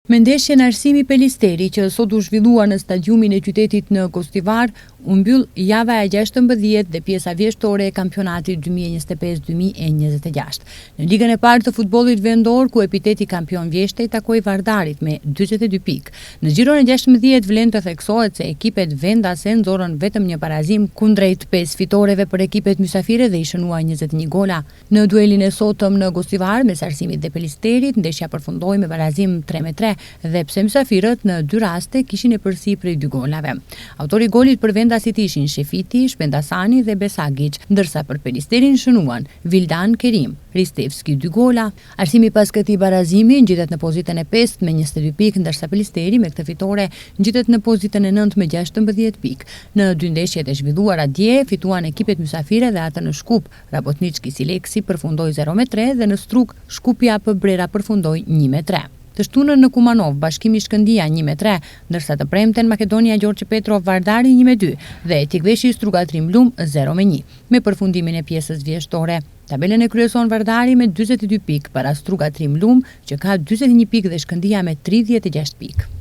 Me ndeshjen Arsimi Pelisteri që sot u zhvillua në stadiumin e qytetit në Kostivar, u mbyll java e 16 dhe pjesa vjeshtore e kampionatit 2025-2026. Në ligën e parë të futbollit vendor, ku epiteti kampion vjeshtej takoi Vardarit me 42 pikë. Në gjiron e 16 vlen të theksohet se ekipet vendase nxorën vetëm një barazim kundrejt 5 fitoreve për ekipet mysafire dhe i shënuan 21 gola. Në duelin e sotëm në Kostivar mes Arsimit dhe Pelisterit, ndeshja përfundoi me barazim 3-3 dhe pse mysafirët në 2 raste kishin e përsi prej 2 golave. Autori golit për vendasit ishin Shefiti, Shpendasani dhe Besagic, ndërsa për Pelisterin shënuan Vildan Kerim, Ristevski 2 gola. Arsimi pas këtij barazimi ngjitet në pozitën e 5 me 22 pikë, ndërsa Pelisteri me këtë fitore ngjitet në pozitën e 9 me 16 pikë. Në 2 ndeshjet e zhvilluara dje, fituan ekipet mysafire dhe atë në Shkup. Rabotnički Sileksi përfundoi 0-3 dhe në Struk Shkupi AP Brera përfundoi 1-3. Të shtunën në Kumanov, Bashkimi Shkëndia 1-3, ndërsa të premten Makedonia Gjorgje Petrov Vardari 1-2 dhe Tikveshi Strugatrim Lum 0-1. Me përfundimin e pjesës vjeshtore, tabelen e kryeson Vardari me 42 pikë para Strugatrim Lum që ka 41 pikë dhe Shkëndia me 36 pikë.